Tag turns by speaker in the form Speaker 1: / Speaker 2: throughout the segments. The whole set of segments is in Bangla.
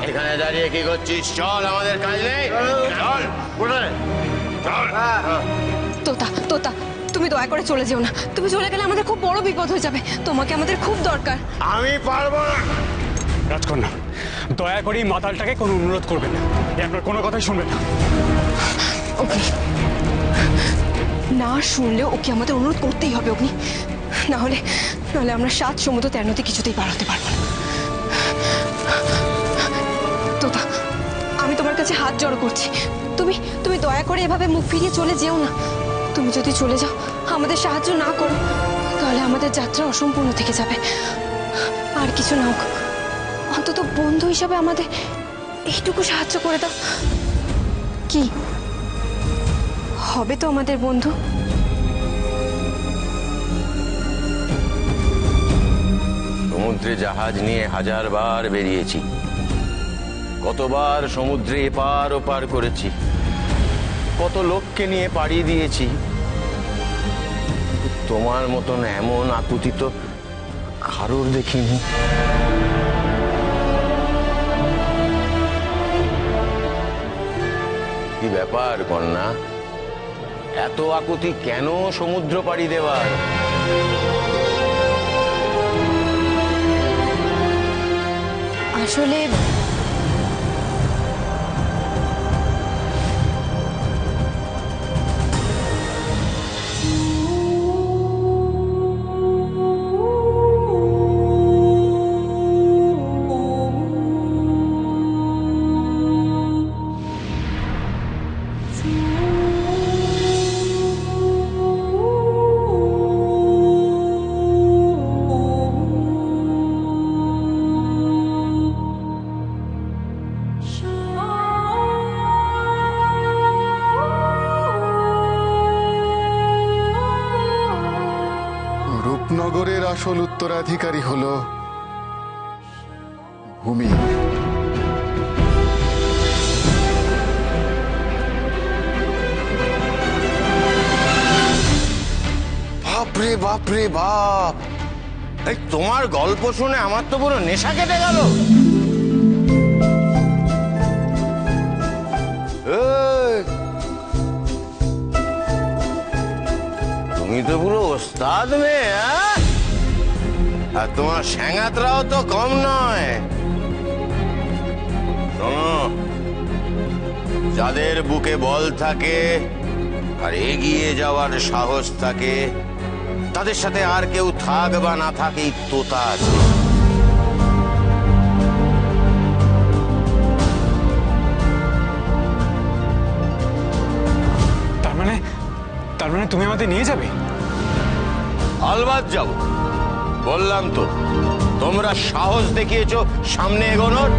Speaker 1: এখানে দাঁড়িয়ে কি করছিস? চল, আমাদের কাজ নেই। চল চল।
Speaker 2: তোতা তোতা, তুমি দয়া করে চলে যেও না। তুমি চলে গেলে আমাদের খুব বড় বিপদ হয়ে যাবে। তোমাকে আমাদের খুব দরকার।
Speaker 1: আমি পারবো না।
Speaker 3: রাজকন্যা, দয়া করে এই মাতালটাকে কোনো অনুরোধ করবেন না। আপনার কোনো কথাই শুনবেন না।
Speaker 2: ওকে, না শুনলেও ওকে আমাদের অনুরোধ করতেই হবে অগ্নি। নাহলে আমরা 7 সমুদ্র 13 নদী কিছুতেই পার হতে পারবো না। তোতা, আমি তোমার কাছে হাত জড়ো করছি। তুমি দয়া করে এভাবে মুখ ফিরিয়ে চলে যেও না। তুমি যদি চলে যাও, আমাদের সাহায্য না করো, তাহলে আমাদের যাত্রা অসম্পূর্ণ থেকে যাবে। আর কিছু না হোক, অন্তত বন্ধু হিসাবে আমাদের এইটুকু সাহায্য করে দাও। কি হবে তো আমাদের বন্ধু?
Speaker 1: সমুদ্রে জাহাজ নিয়ে 1000 বার বেরিয়েছি, কতবার সমুদ্রে এপার ওপার করেছি, কত লোককে নিয়ে পাড়ি দিয়েছি। তোমার মতন এমন আকুতি তো কারোর দেখিনি। কি ব্যাপার কন্যা, এত আকুতি কেন সমুদ্র পাড়ি দেওয়ার?
Speaker 2: আসলে
Speaker 4: রূপনগরের আসল উত্তরাধিকারী হলো ভূমি।
Speaker 1: বাপরে বাপরে বাপ, এই তোমার গল্প শুনে আমার তো পুরো নেশা কেটে গেল। তুমি তো পুরো ওস্তাদ মেয়ে, আর তোমার স্যাঙাতরাও তো কম নয়। শোনো, যাদের বুকে বল থাকে আর এগিয়ে যাওয়ার সাহস থাকে, তাদের সাথে আর কেউ থাক বা না থাকে, এই তোতা আছে।
Speaker 3: তার মানে তুমি আমাদের নিয়ে যাবে?
Speaker 1: আলবাত যাব, বললাম তো। তোমরা সাহস দেখিয়েছো সামনে এগোনোর,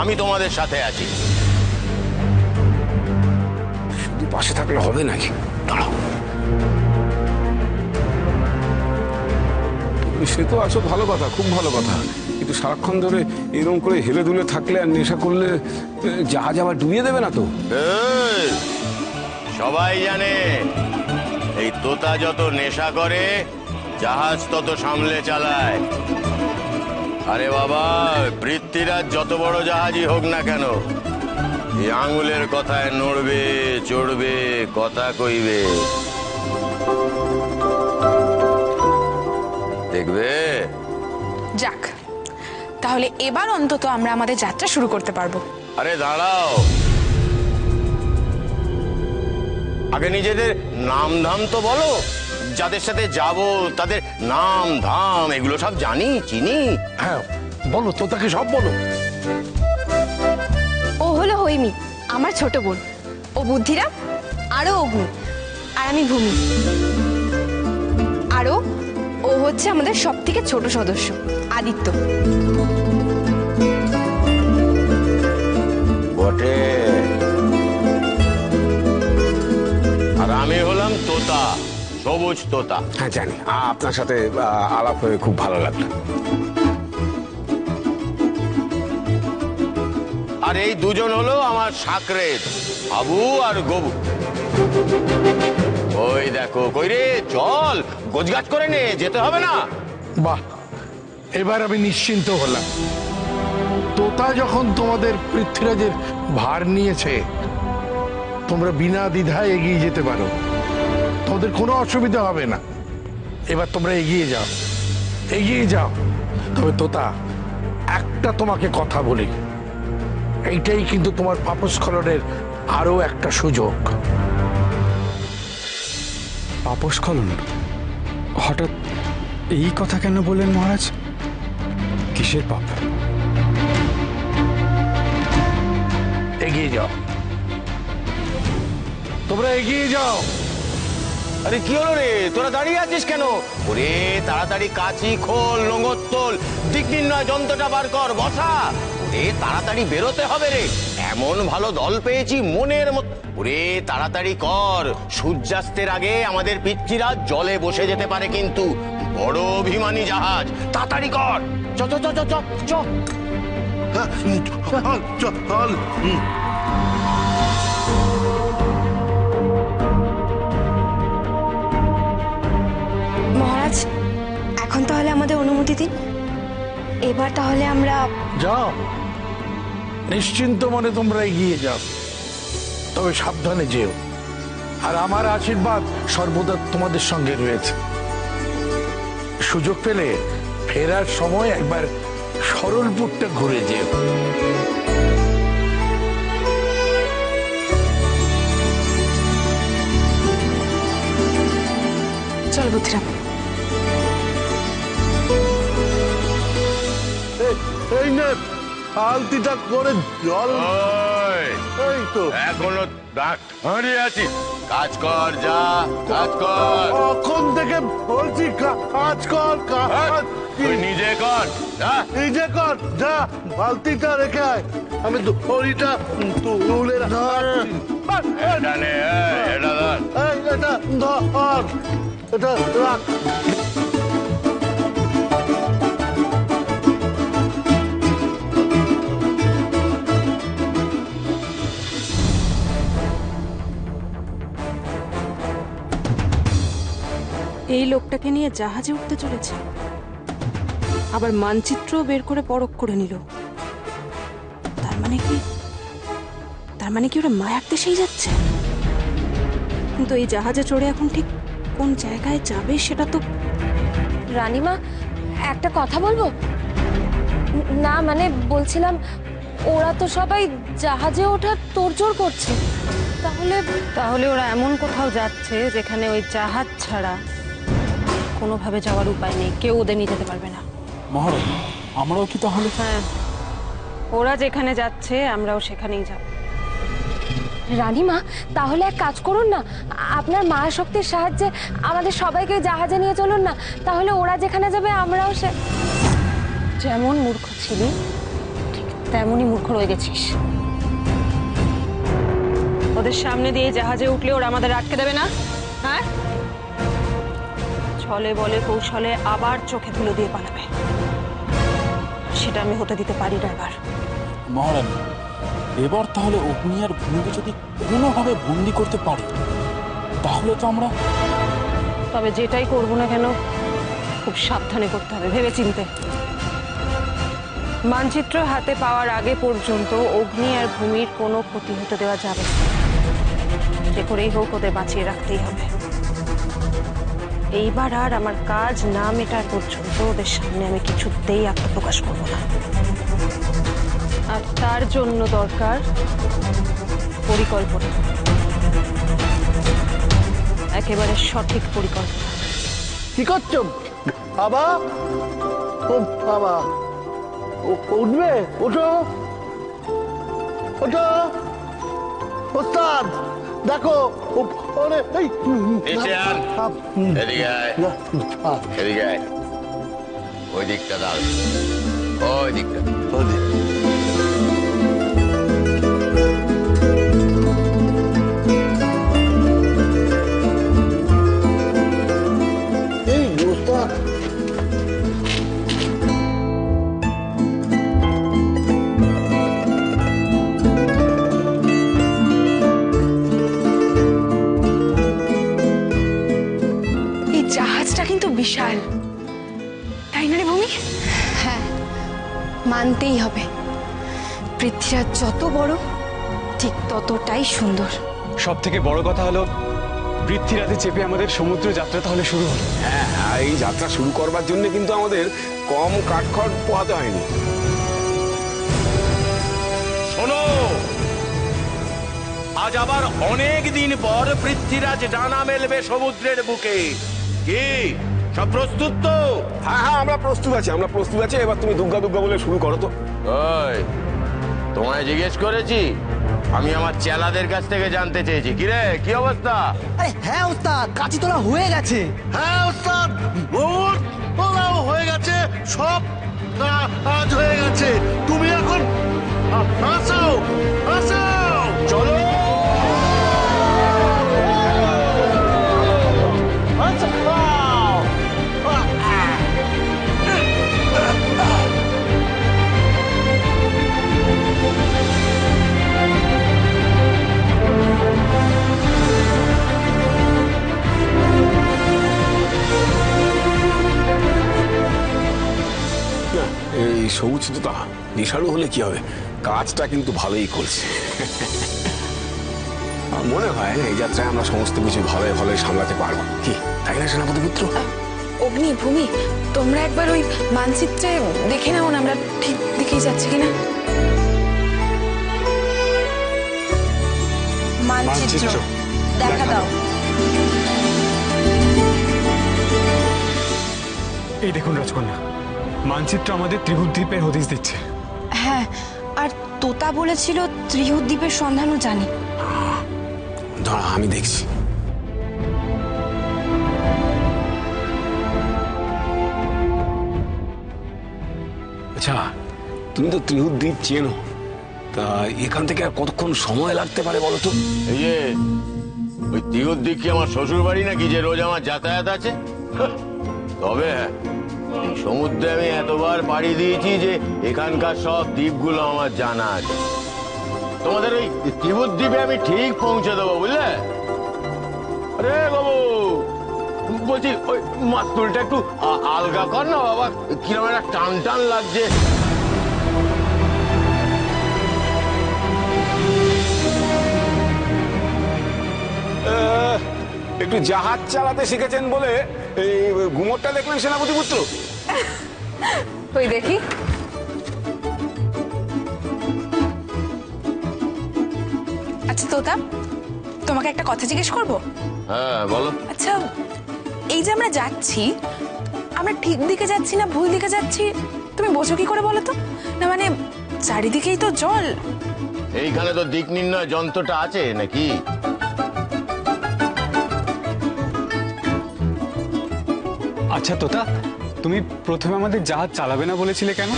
Speaker 1: আমি তোমাদের সাথে আছি।
Speaker 5: শুধু পাশে থাকলে হবে নাকি? দাঁড়াও, সে তো আছো ভালো কথা, খুব ভালো কথা, কিন্তু সারাক্ষণ ধরে এরকম করে হেলে দুলে থাকলে আর নেশা করলে জাহাজ আবার ডুবিয়ে দেবে না তো?
Speaker 1: সবাই জানে এই তোতা যত নেশা করে জাহাজ তত সামলে চালায়। আরে বাবা, পৃথ্বীরাজ যত বড় জাহাজই হোক না কেন, এই আঙুলের কথায় নড়বে, চড়বে, কথা কইবে, দেখবে।
Speaker 6: যাক, তাহলে এবার অন্তত আমরা আমাদের যাত্রা শুরু করতে পারবো।
Speaker 1: আরে দাঁড়াও, আগে নিজেদের নাম ধাম তো বলো। যাদের সাথে যাব তাদের নাম ধাম এগুলো সব জানি, চিনি।
Speaker 5: হ্যাঁ বলো, তো তাকে সব বলো।
Speaker 2: ও হলো হৈমি, আমার ছোট বোন। ও বুদ্ধিরাম, আরো অগ্নি, আর আমি ভূমি। আরো ও হচ্ছে আমাদের সবথেকে ছোট সদস্য, আদিত্য।
Speaker 1: বটে। আর আমি হলাম তোতা, সবুজ তোতা।
Speaker 5: হ্যাঁ জানি, আপনার সাথে আলাপ হয়ে খুব ভালো লাগলো।
Speaker 1: আর এই দুজন হলো আমার সাকরেত, আবু আর গবু। ওই দেখো, কই রে, চল গোছগাছ করে নে, যেতে হবে না?
Speaker 5: বাহ,
Speaker 7: এবার আমি নিশ্চিন্ত হলাম। তোতা যখন তোমাদের পৃথ্বীরাজের ভার নিয়েছে, তোমরা বিনা দ্বিধায় এগিয়ে যেতে পারো, তোমাদের কোনো অসুবিধা হবে না। এবার তোমরা এগিয়ে যাও, এগিয়ে যাও। তবে তোতা, একটা তোমাকে কথা বলি, এইটাই কিন্তু তোমার পাপস্খলনের আরো একটা সুযোগ।
Speaker 3: পাপস্খলন? হঠাৎ এই কথা কেন বললেন মহারাজ? কিসের পাপ?
Speaker 7: এগিয়ে যাও, তোমরা এগিয়ে যাও।
Speaker 1: আরে কি হলো রে, তোরা দাঁড়িয়ে আছিস কেন? ওরে তাড়াতাড়ি কাঁচি খোল, নোঙর তোল, দিক নির্ণয় যন্ত্রটা বার কর, বসা। ওরে তাড়াতাড়ি বেরোতে হবে রে, এমন ভালো দল পেয়েছি মনের মতো। ওরে তাড়াতাড়ি কর, সূর্যাস্তের আগে আমাদের পিচ্চিরা জলে বসে যেতে পারে কিন্তু। বড় অভিমানী জাহাজ, তাড়াতাড়ি কর। চ চ চ চ চ চ।
Speaker 7: চল।
Speaker 2: মহারাজ, এখন তাহলে আমাদের অনুমতি দিন। এবার তাহলে আমরা
Speaker 7: যাও, নিশ্চিন্ত মনে তোমরা এগিয়ে যাও, তবে সাবধানে যেও। আর আমার আশীর্বাদ সর্বদা তোমাদের সঙ্গে রয়েছে। সুযোগ পেলে ফেরার সময় একবার সরলপুরটা ঘুরে যেও।
Speaker 6: চল বুদ্ধিরাম।
Speaker 7: এই নে, আলতিটা করে জল।
Speaker 1: ওই,
Speaker 7: এই তো
Speaker 1: এখনো দাঁড়িয়ে আছিস? কাজ কর, যা কাজ কর।
Speaker 7: কখন থেকে বলছি কাজ কর, কাজ
Speaker 1: তুই নিজে কর, যা।
Speaker 7: নিজে কর, যা। বালতিটা রেখে আয়, আমি দড়িটা তুলে
Speaker 1: এটা নে, এটা ধর।
Speaker 7: এটা ধর, এটা রাখ।
Speaker 8: এই লোকটাকে নিয়ে জাহাজে উঠতে চলেছে, আবার মানচিত্র বের করে পরখ করে নিল। তার মানে কি ওরা মায়ার দেশেই যাচ্ছে? কিন্তু এই জাহাজে চড়ে এখন ঠিক কোন জায়গায় যাবে সেটা তো।
Speaker 2: রানীমা, একটা কথা বলবো? না মানে বলছিলাম, ওরা তো সবাই জাহাজে ওঠার তোড়জোড় করছে,
Speaker 8: তাহলে ওরা এমন কোথাও যাচ্ছে যেখানে ওই জাহাজ ছাড়া কোনোভাবে যাওয়ার উপায় নেই, কেউ ওদের নিয়ে যেতে পারবে না।
Speaker 3: মহারাজ, আমরাও কি তাহলে?
Speaker 8: হ্যাঁ, ওরা যেখানে যাচ্ছে আমরাও সেখানেই যাব।
Speaker 2: রানীমা তাহলে এক কাজ করুন না, আপনার মায়া শক্তির সাহায্যে আমাদের সবাইকে জাহাজে নিয়ে চলুন না, তাহলে ওরা যেখানে যাবে আমরাও
Speaker 8: যেমন মূর্খ ছিলি ঠিক তেমনই মূর্খ রয়ে গেছিস। ওদের সামনে দিয়ে জাহাজে উঠলে ওরা আমাদের আটকে দেবে না? হ্যাঁ, ছলে বলে কৌশলে আবার চোখে ধুলো দিয়ে পালাবে, সেটা আমি হতে দিতে পারি না এবার।
Speaker 9: মহারানী, এবার তাহলে অগ্নি আর ভূমিকে যদি কোনোভাবে বন্দি করতে পারি তাহলে তো আমরা।
Speaker 8: তবে যেটাই করবো না কেন খুব সাবধানে করতে হবে, ভেবেচিন্তে। মানচিত্র হাতে পাওয়ার আগে পর্যন্ত অগ্নি আর ভূমির কোনো ক্ষতি হতে দেওয়া যাবে না। যে করেই হোক ওদের বাঁচিয়ে রাখতেই হবে। এইবার আর আমার কাজ না মেটার পর্যন্ত ওদের সামনে আমি কিছুতেই আত্মপ্রকাশ করব না। আর তার জন্য দরকার পরিকল্পনা, একেবারে সঠিক পরিকল্পনা।
Speaker 7: কি করছো বাবা? ও বাবা, উঠবে? ওঠো, ওঠো ওস্তাদ, দেখো। ওরে এই
Speaker 1: নিচে আন, এদিকে আয়, এদিকে আয়। ওই দিকটা দাঁড়, ওই দিকটা।
Speaker 7: এই ওস্তাদ,
Speaker 6: এই জাহাজটা কিন্তু বিশাল, তাই না রে ভূমি?
Speaker 2: মানতেই হবে, পৃথ্বীরাজ যত বড় ঠিক ততটাই সুন্দর।
Speaker 3: সব থেকে বড় কথা হলো পৃথ্বীরাজে চেপে আমাদের সমুদ্র যাত্রা তাহলে শুরু হলো।
Speaker 5: হ্যাঁ হ্যাঁ, এই যাত্রা শুরু করবার জন্য কিন্তু আমাদের কম কাঠখড় পোহাতে হয়নি।
Speaker 1: শোনো, আজ আবার অনেক দিন পর পৃথ্বীরাজ ডানা মেলবে সমুদ্রের বুকে। কি সব প্রস্তুত তো?
Speaker 5: হ্যাঁ হ্যাঁ, আমরা প্রস্তুত আছি। এবার তুমি দুর্গা দুর্গা বলে শুরু করো তো।
Speaker 1: ওই, তোমায় জিজ্ঞেস করেছি, আমি আমার চেলাদের কাছ থেকে জানতে চেয়েছি। কিরে, কি অবস্থা?
Speaker 10: আরে হ্যাঁ ওস্তাদ, কাঁচি তোলা হয়ে গেছে।
Speaker 7: হ্যাঁ ওস্তাদ, ভোর তোলাও হয়ে গেছে, সব কাজ হয়ে গেছে। তুমি এখন আসাও আসাও।
Speaker 1: চলো।
Speaker 5: না, এই সবুজ তো নেশাড়ু হলে কি হবে, কাজটা কিন্তু ভালোই করছে। আমার মনে হয় এই যাত্রায় আমরা সমস্ত কিছু ভালো ভালো সামলাতে পারবো, কি তাই না সেনাপতি পুত্র?
Speaker 6: অগ্নি, ভূমি, তোমরা একবার ওই মানচিত্রে দেখে নাও না আমরা ঠিক দিকেই যাচ্ছি কিনা।
Speaker 2: মানচিত্র দেখা দাও।
Speaker 3: এই দেখুন রাজকন্যা, মানচিত্র আমাদের ত্রিহুত দ্বীপের হদিশ দিচ্ছে।
Speaker 2: হ্যাঁ, আর তোতা বলেছিল ত্রিহুত দ্বীপের সন্ধানও জানি।
Speaker 5: দাঁড়া, আমি দেখছি। আচ্ছা, তুমি তো ত্রিহুত দ্বীপ চেনো, তা এখান থেকে আর কতক্ষণ সময় লাগতে পারে বলো তো?
Speaker 1: এই যে ওই ত্রিহুত দিক কি আমার শ্বশুর বাড়ি নাকি যে রোজ আমার যাতায়াত আছে? তবে হ্যাঁ, এই সমুদ্রে আমি এতবার পাড়ি দিয়েছি যে এখানকার সব দ্বীপগুলো আমার জানা আছে। তোমাদের ওই ত্রিহুত দ্বীপে আমি ঠিক পৌঁছে দেবো, বুঝলে? আরে বাবু, বলছি ওই মাস্তুলটা একটু আলগা কর না বাবা, কিরকম একটা টান টান লাগছে।
Speaker 5: একটু জাহাজ চালাতে শিখেছেন বলে এই ঘুমোরটা দেখলেন সেনাপতি পুত্র?
Speaker 6: ওই দেখি। আচ্ছা তোতা, তোমাকে একটা কথা জিজ্ঞেস করবো?
Speaker 1: হ্যাঁ বলো।
Speaker 6: আচ্ছা, এই যে আমরা যাচ্ছি, আমরা ঠিক দিকে যাচ্ছি না ভুল দিকে যাচ্ছি তুমি বোঝো কি করে বলো তো? না মানে চারিদিকেই তো জল।
Speaker 1: এইখানে তো দিক নির্ণয় যন্ত্রটা আছে নাকি?
Speaker 3: আচ্ছা তোতা, তুমি প্রথমে আমাদের জাহাজ চালাবে না বলেছিলে কেন?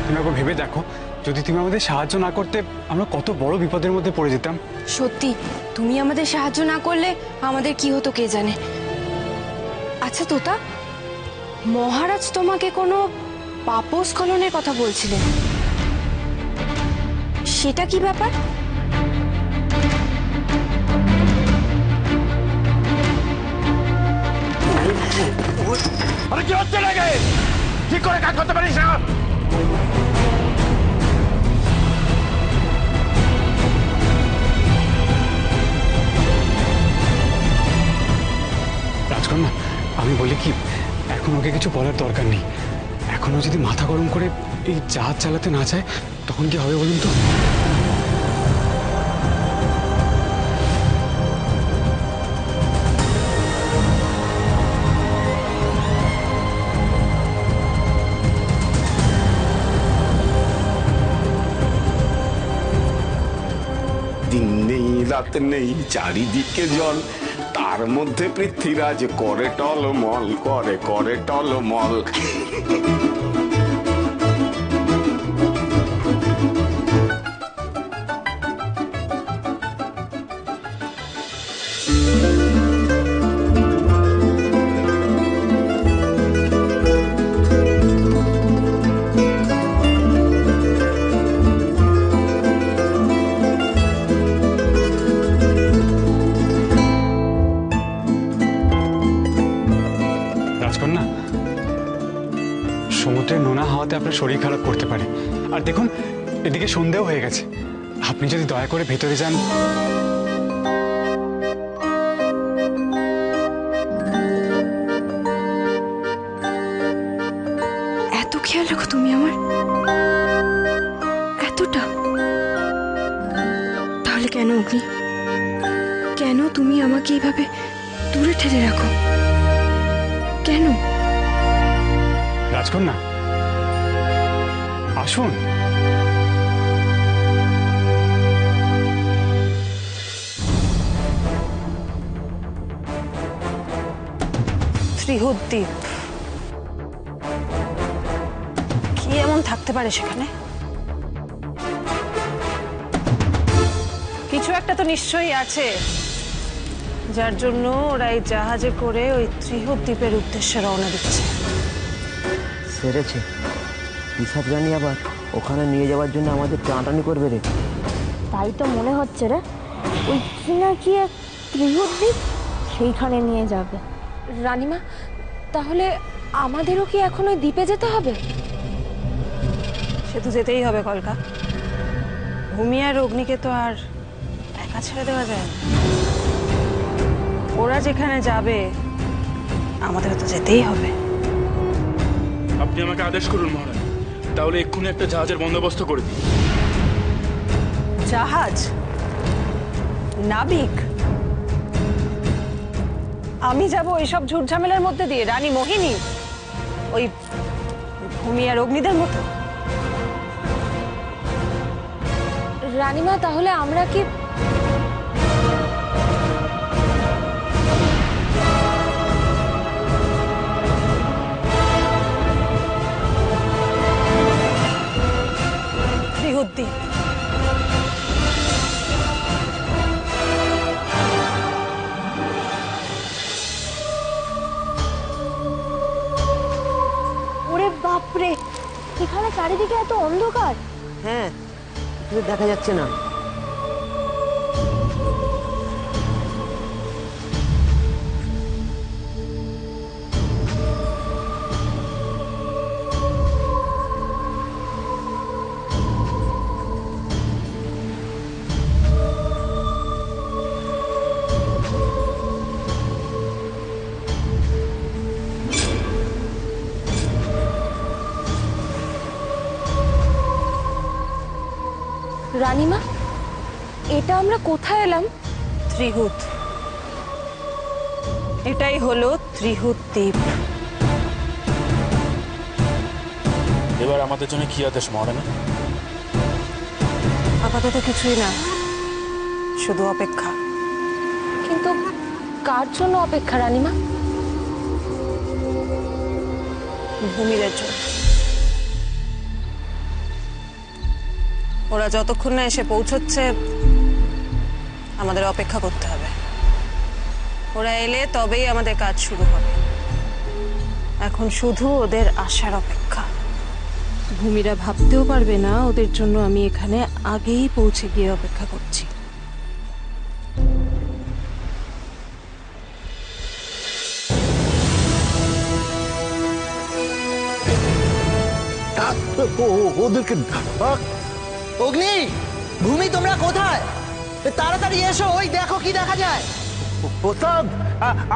Speaker 3: তুমি একবার ভেবে দেখো, যদি তুমি আমাদের সাহায্য না করতে আমরা কত বড় বিপদের মধ্যে পড়ে যেতাম।
Speaker 2: সত্যি, তুমি আমাদের সাহায্য না করলে আমাদের কি হতো কে জানে। আচ্ছা তোতা, মহারাজ তোমাকে কোনো পাপস্খলনের কথা বলছিলেন, সেটা কি ব্যাপার?
Speaker 1: আরে কি হচ্ছে নাকি? ঠিক করে কাজ করতে পারিস না?
Speaker 3: রাজকন্যা, আমি বলি কি, এখন ওকে কিছু বলার দরকার নেই। এখনো যদি মাথা গরম করে এই জাহাজ চালাতে না চায় তখন কি হবে বলুন তো?
Speaker 5: দিন নেই রাত নেই, চারিদিকে জল, তার মধ্যে পৃথ্বীরাজ করে টলমল, করে টলমল।
Speaker 3: আপনার শরীর খারাপ করতে পারে। আর দেখুন, এদিকে সন্ধেও হয়ে গেছে, আপনি যদি দয়া করে ভেতরে যান।
Speaker 2: এত খেয়াল রাখো তুমি আমার, এতটা? তাহলে কেন অগ্নি, কেন তুমি আমাকে এইভাবে দূরে ঠেলে রাখো? কেন?
Speaker 3: রাজকন্যা, আসুন।
Speaker 8: ত্রিহুদ্বীপ, কি এমন থাকতে পারে সেখানে? কিছু একটা তো নিশ্চয়ই আছে, যার জন্য ওরা এই জাহাজে করে ওই ত্রিহুদ্বীপের উদ্দেশ্যে রওনা দিচ্ছে।
Speaker 10: সেরেছে, পিসাব রানী আবার ওখানে নিয়ে যাওয়ার জন্য আমাদের টানাটানি করবে রে।
Speaker 11: তাই তো মনে হচ্ছে রে, ওই কি না কি এক ত্রিহুদ্বীপ, সেইখানে নিয়ে যাবে।
Speaker 2: রানীমা, তাহলে আমাদেরও কি এখন ওই দ্বীপে যেতে হবে?
Speaker 8: সে তো যেতেই হবে কলকা। ভূমি আর অগ্নিকে তো আর একা ছেড়ে দেওয়া যায় না। ওরা যেখানে যাবে আমাদের তো যেতেই হবে।
Speaker 9: আপনি আমাকে আদেশ করুন মহারাজ, তাহলে এক্ষুনি একটা জাহাজের বন্দোবস্ত করে দিন।
Speaker 8: জাহাজ? নাবিক? আমি যাব এইসব ঝুট ঝামেলার মধ্যে দিয়ে? রানী মোহিনী, ওই ভূমি আর অগ্নিদের মতো?
Speaker 2: রানীমা, তাহলে আমরা কি
Speaker 8: ত্রিহুদ্দীপ?
Speaker 11: ওরে বাপরে, এখানে চারিদিকে এত অন্ধকার।
Speaker 10: হ্যাঁ, কিছু দেখা যাচ্ছে না।
Speaker 2: রানীমা, এটা আমরা কোথায় এলাম?
Speaker 8: ত্রিহুত, এটাই হলো ত্রিহুত দ্বীপ।
Speaker 9: এবার আমাদের জন্য কি আদেশ মহারানী?
Speaker 8: আপাতত কিছুই না, শুধু অপেক্ষা।
Speaker 2: কিন্তু কার জন্য অপেক্ষা রানীমা?
Speaker 8: ভূমিদের জন্য। ওরা যতক্ষণ না এসে পৌঁছচ্ছে আমাদের অপেক্ষা করতে হবে। ওরা এলে তবেই আমাদের কাজ শুরু হবে। এখন শুধু ওদের আসার অপেক্ষা। ভূমিরা ভাবতেও পারবে না ওদের জন্য আমি এখানে আগেই পৌঁছে গিয়ে অপেক্ষা করছি।
Speaker 10: ওদেরকে অগ্নি, ভূমি, তোমরা কোথায়? তাড়াতাড়ি এসো, ওই দেখো কি দেখা যায়।
Speaker 7: ওস্তাদ,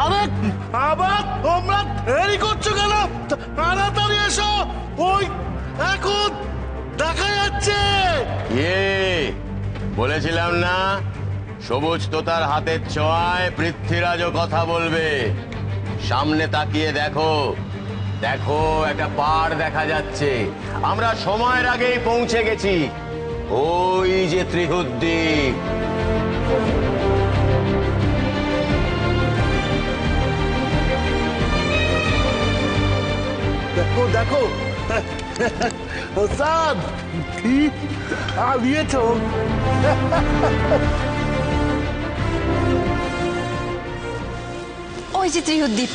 Speaker 7: আরে আবার তোমরা দেরি করছো কেন? তাড়াতাড়ি এসো, ওই এখন দেখা যাচ্ছে।
Speaker 1: বলেছিলাম না, সবুজ তোতার হাতের ছোঁয়ায় পৃথ্বীরাজও কথা বলবে। সামনে তাকিয়ে দেখো, দেখো একটা পাড় দেখা যাচ্ছে। আমরা সময়ের আগেই পৌঁছে গেছি। ওই যে ত্রিহুদ্বীপ।
Speaker 7: দেখো দেখো ওস্তাদ, ঠিক আলিয়েছ।
Speaker 2: ওই যে ত্রিহুদ্বীপ।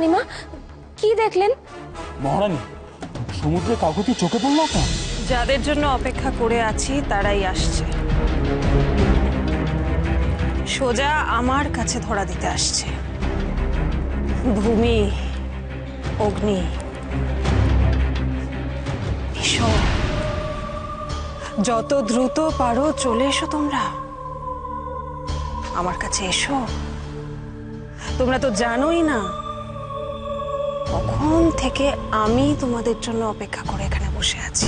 Speaker 11: রানীমা, কি দেখলেন?
Speaker 9: মহারানী, সমুদ্রে কাউকে কি চোখে পড়লো আপনার?
Speaker 8: যাদের জন্য অপেক্ষা করে আছি তারাই আসছে, সোজা আমার কাছে ধরা দিতে আসছে। ভূমি, অগ্নি, এসো, যত দ্রুত পারো চলে এসো তোমরা আমার কাছে এসো। তোমরা তো জানোই না কখন থেকে আমি তোমাদের জন্য অপেক্ষা করে এখানে বসে আছি।